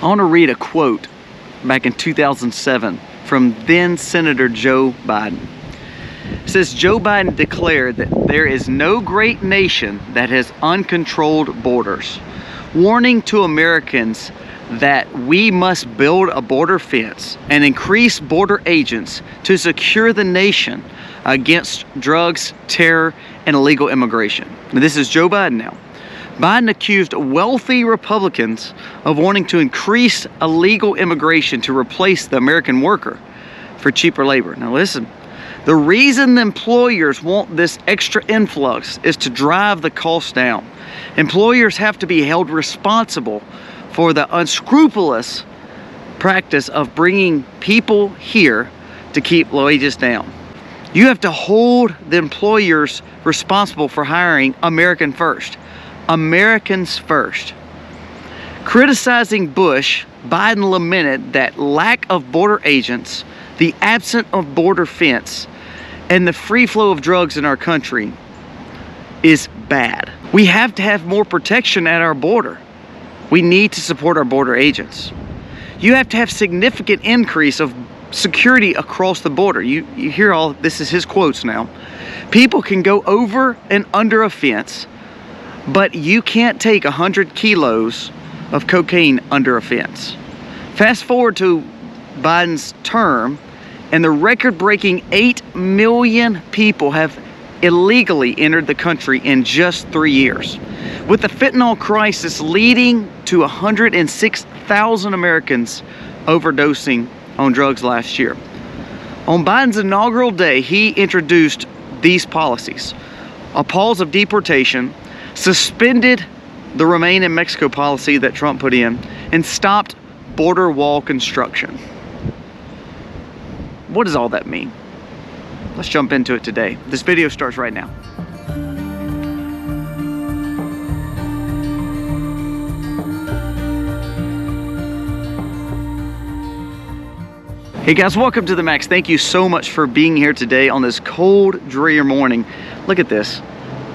I want to read a quote back in 2007 from then Senator Joe Biden. It says, Joe Biden declared that there is no great nation that has uncontrolled borders, warning to Americans that we must build a border fence and increase border agents to secure the nation against drugs, terror, and illegal immigration. Now, this is Joe Biden now. Biden accused wealthy Republicans of wanting to increase illegal immigration to replace the American worker for cheaper labor. Now listen, the reason the employers want this extra influx is to drive the cost down. Employers have to be held responsible for the unscrupulous practice of bringing people here to keep wages down. You have to hold the employers responsible for hiring American first. Americans first. Criticizing Bush, Biden lamented that lack of border agents, the absence of border fence, and the free flow of drugs in our country is bad. We have to have more protection at our border. We need to support our border agents. You have to have significant increase of security across the border. You hear all, this is his quotes now. People can go over and under a fence, but you can't take 100 kilos of cocaine under a fence. Fast forward to Biden's term, and the record-breaking 8 million people have illegally entered the country in just 3 years. With the fentanyl crisis leading to 106,000 Americans overdosing on drugs last year. On Biden's inaugural day, he introduced these policies: a pause of deportation, suspended the Remain in Mexico policy that Trump put in, and stopped border wall construction. What does all that mean? Let's jump into it today. This video starts right now. Hey guys, welcome to the Max. Thank you so much for being here today on this cold, dreary morning. Look at this.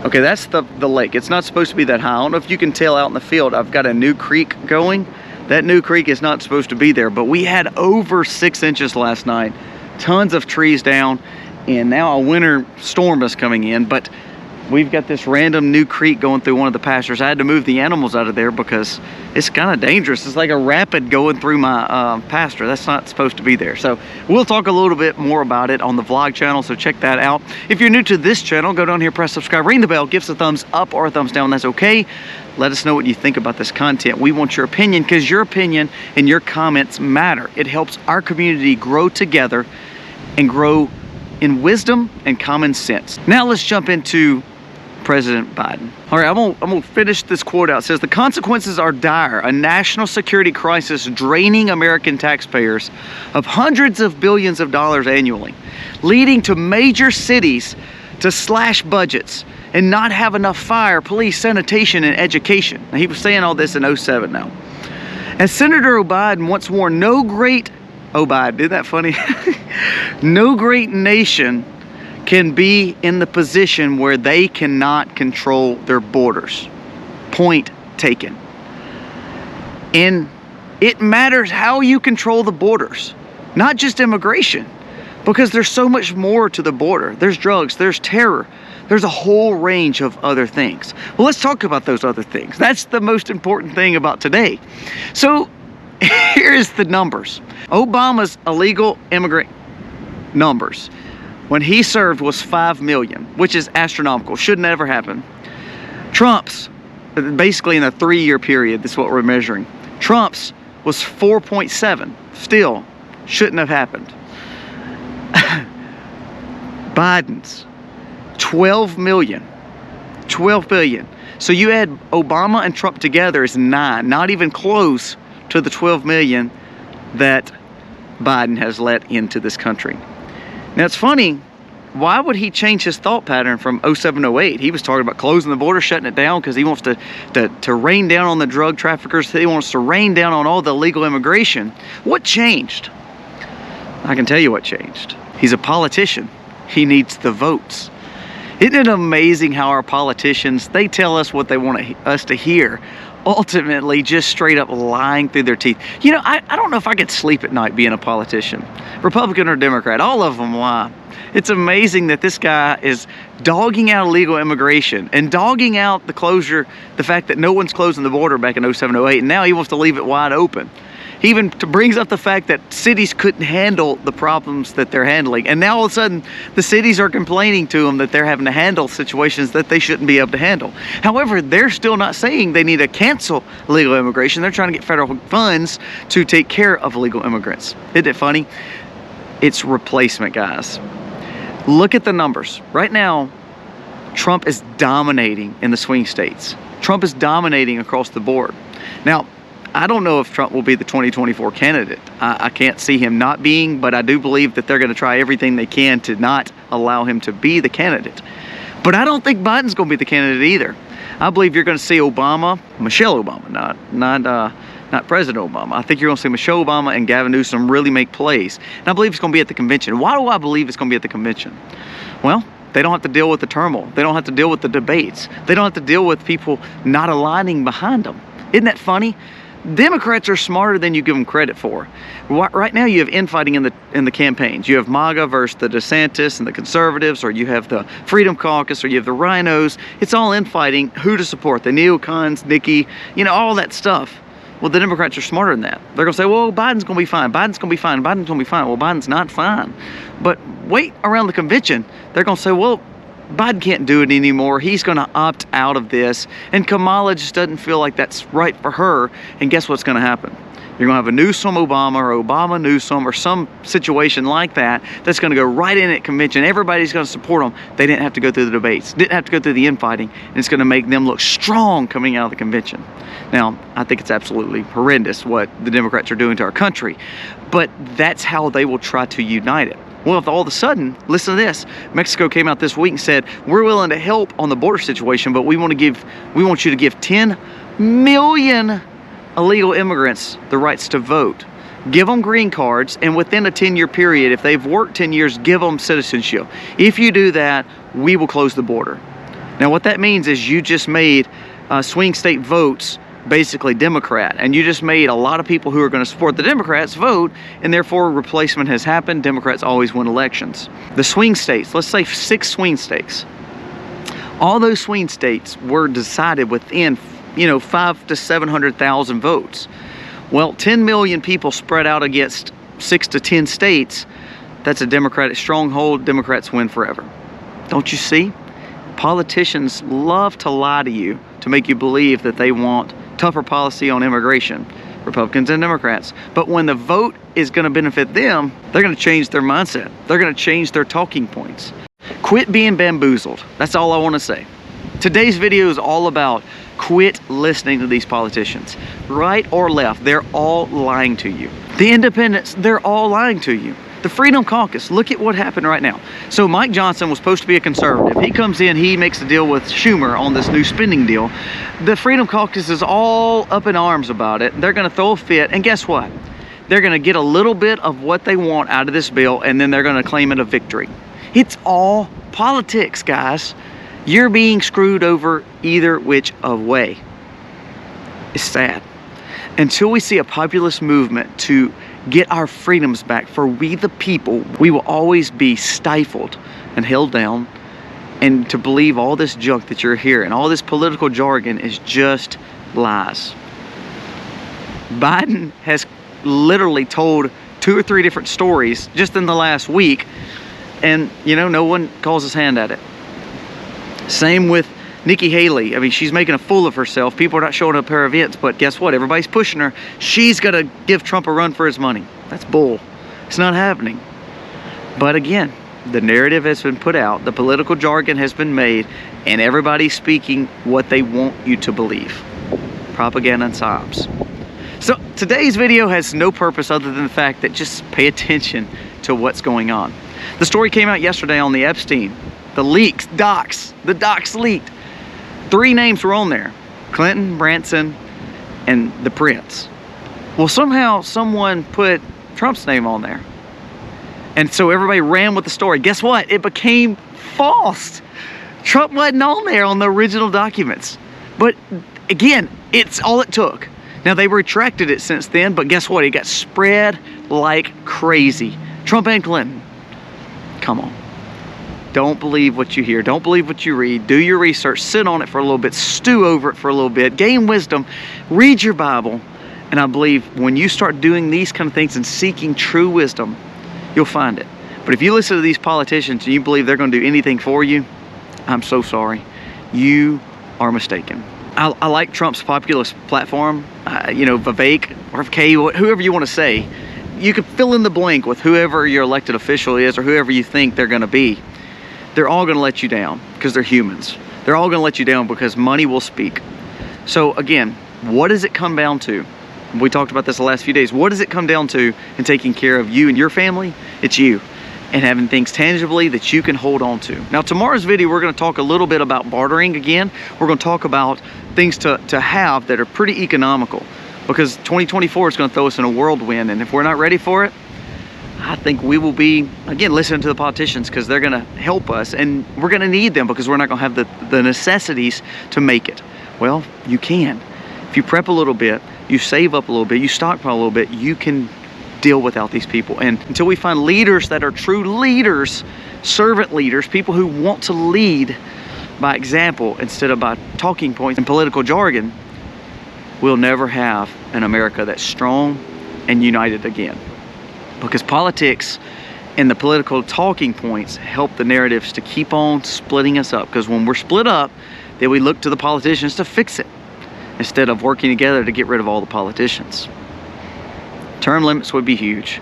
Okay, that's the lake. It's not supposed to be that high. I don't know if you can tell out in the field, I've got a new creek going. That new creek is not supposed to be there, but we had over 6 inches last night. Tons of trees down, and now a winter storm is coming in, but we've got this random new creek going through one of the pastures. I had to move the animals out of there because it's kind of dangerous. It's like a rapid going through my pasture. That's not supposed to be there. So we'll talk a little bit more about it on the vlog channel, so check that out. If you're new to this channel, go down here, press subscribe, ring the bell, give us a thumbs up or a thumbs down. That's okay. Let us know what you think about this content. We want your opinion, because your opinion and your comments matter. It helps our community grow together and grow in wisdom and common sense. Now let's jump into President Biden. All right, I'm gonna finish this quote out. It says, the consequences are dire. A national security crisis draining American taxpayers of hundreds of billions of dollars annually, leading to major cities to slash budgets and not have enough fire, police, sanitation, and education. Now, he was saying all this in 2007 now. As Senator Biden once warned, no great isn't that funny? No great nation can be in the position where they cannot control their borders. Point taken. And it matters how you control the borders, not just immigration, because there's so much more to the border. There's drugs, there's terror, there's a whole range of other things. Well, let's talk about those other things. That's the most important thing about today. So here's the numbers. Obama's illegal immigrant numbers when he served was 5 million, which is astronomical. Should never happen. Trump's, basically in a 3-year period, this is what we're measuring. Trump's was 4.7. Still, shouldn't have happened. Biden's, 12 million. 12 billion. So you add Obama and Trump together is 9. Not even close to the 12 million that Biden has let into this country. Now it's funny, why would he change his thought pattern from 07, 08? He was talking about closing the border, shutting it down, because he wants to rain down on the drug traffickers. He wants to rain down on all the illegal immigration. What changed? I can tell you what changed. He's a politician. He needs the votes. Isn't it amazing how our politicians, they tell us what they want us to hear ultimately just straight up lying through their teeth. You know, I don't know if I could sleep at night being a politician, Republican or Democrat. All of them lie. It's amazing that this guy is dogging out illegal immigration and dogging out the closure, the fact that no one's closing the border back in 07, 08, and now he wants to leave it wide open. He even brings up the fact that cities couldn't handle the problems that they're handling. And now all of a sudden, the cities are complaining to them that they're having to handle situations that they shouldn't be able to handle. However, they're still not saying they need to cancel illegal immigration. They're trying to get federal funds to take care of illegal immigrants. Isn't it funny? It's replacement, guys. Look at the numbers. Right now, Trump is dominating in the swing states. Trump is dominating across the board. Now, I don't know if Trump will be the 2024 candidate. I can't see him not being, but I do believe that they're going to try everything they can to not allow him to be the candidate. But I don't think Biden's going to be the candidate either. I believe you're going to see Obama, Michelle Obama, not President Obama. I think you're going to see Michelle Obama and Gavin Newsom really make plays. And I believe it's going to be at the convention. Why do I believe it's going to be at the convention? Well, they don't have to deal with the turmoil. They don't have to deal with the debates. They don't have to deal with people not aligning behind them. Isn't that funny? Democrats are smarter than you give them credit for. Right now you have infighting in the campaigns. You have MAGA versus the DeSantis and the conservatives, or you have the Freedom Caucus, or you have the rhinos. It's all infighting who to support, the neocons, Nikki, you know, all that stuff. Well, the Democrats are smarter than that. They're going to say, well, Biden's going to be fine. Biden's going to be fine. Biden's going to be fine. Well, Biden's not fine. But wait around the convention, they're going to say, well, Biden can't do it anymore. He's going to opt out of this. And Kamala just doesn't feel like that's right for her. And guess what's going to happen? You're going to have a Newsom Obama or Obama Newsom or some situation like that that's going to go right in at convention. Everybody's going to support them. They didn't have to go through the debates, didn't have to go through the infighting, and it's going to make them look strong coming out of the convention. Now, I think it's absolutely horrendous what the Democrats are doing to our country, but that's how they will try to unite it. Well, if all of a sudden, listen to this, Mexico came out this week and said, we're willing to help on the border situation, but we want you to give 10 million illegal immigrants the rights to vote. Give them green cards, and within a 10-year period, if they've worked 10 years, give them citizenship. If you do that, we will close the border. Now, what that means is you just made swing state votes basically Democrat, and you just made a lot of people who are going to support the Democrats vote, and therefore replacement has happened. Democrats always win elections. The swing states, let's say 6 swing states, all those swing states were decided within 500,000 to 700,000 votes. Well, 10 million people spread out against 6 to 10 states, that's a Democratic stronghold. Democrats win forever. Don't you see? Politicians love to lie to you to make you believe that they want tougher policy on immigration, Republicans and Democrats. But when the vote is going to benefit them, they're going to change their mindset. They're going to change their talking points. Quit being bamboozled. That's all I want to say. Today's video is all about quit listening to these politicians. Right or left, they're all lying to you. The independents, they're all lying to you. The Freedom Caucus, look at what happened right now. So Mike Johnson was supposed to be a conservative. He comes in, he makes a deal with Schumer on this new spending deal. The Freedom Caucus is all up in arms about it. They're going to throw a fit, and guess what? They're going to get a little bit of what they want out of this bill, and then they're going to claim it a victory. It's all politics, guys. You're being screwed over either which way. It's sad. Until we see a populist movement to get our freedoms back for we the people, we will always be stifled and held down, and to believe all this junk that you're hearing, all this political jargon is just lies. Biden has literally told 2 or 3 different stories just in the last week, and no one calls his hand at it. Same with Nikki Haley. I mean, she's making a fool of herself. People are not showing up at her events, but guess what? Everybody's pushing her. She's going to give Trump a run for his money. That's bull. It's not happening. But again, the narrative has been put out, the political jargon has been made, and everybody's speaking what they want you to believe. Propaganda and psyops. So today's video has no purpose other than the fact that just pay attention to what's going on. The story came out yesterday on the Epstein. The leaks, the docs leaked. 3 names were on there: Clinton, Branson, and the Prince. Well, somehow someone put Trump's name on there. And so everybody ran with the story. Guess what? It became false. Trump wasn't on there on the original documents. But Again, it's all it took. Now, they retracted it since then, but guess what? It got spread like crazy. Trump and Clinton. Come on. Don't believe what you hear. Don't believe what you read. Do your research. Sit on it for a little bit. Stew over it for a little bit. Gain wisdom. Read your Bible. And I believe when you start doing these kind of things and seeking true wisdom, you'll find it. But if you listen to these politicians and you believe they're going to do anything for you, I'm so sorry. You are mistaken. I like Trump's populist platform, you know, Vivek or FK, whoever you want to say. You can fill in the blank with whoever your elected official is or whoever you think they're going to be. They're all going to let you down because they're humans. They're all going to let you down because money will speak. So again, what does it come down to? We talked about this the last few days. What does it come down to in taking care of you and your family? It's you. And having things tangibly that you can hold on to. Now, tomorrow's video, we're going to talk a little bit about bartering again. We're going to talk about things to have that are pretty economical, because 2024 is going to throw us in a whirlwind, and if we're not ready for it, I think we will be, again, listening to the politicians, because they're going to help us, and we're going to need them because we're not going to have the necessities to make it. Well, you can. If you prep a little bit, you save up a little bit, you stockpile a little bit, you can deal without these people. And until we find leaders that are true leaders, servant leaders, people who want to lead by example instead of by talking points and political jargon, we'll never have an America that's strong and united again. Because politics and the political talking points help the narratives to keep on splitting us up. Because when we're split up, then we look to the politicians to fix it instead of working together to get rid of all the politicians. Term limits would be huge.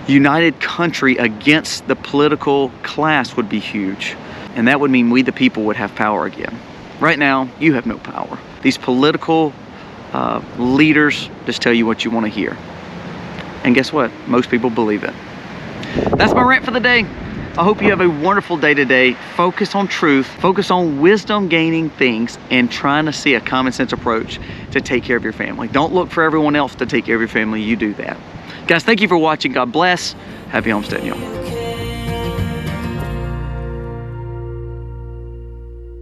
United country against the political class would be huge. And that would mean we the people would have power again. Right now, you have no power. These political leaders just tell you what you want to hear. And guess what? Most people believe it. That's my rant for the day. I hope you have a wonderful day today. Focus on truth, focus on wisdom gaining things, and trying to see a common sense approach to take care of your family. Don't look for everyone else to take care of your family. You do that. Guys, thank you for watching. God bless. Happy homesteading, y'all.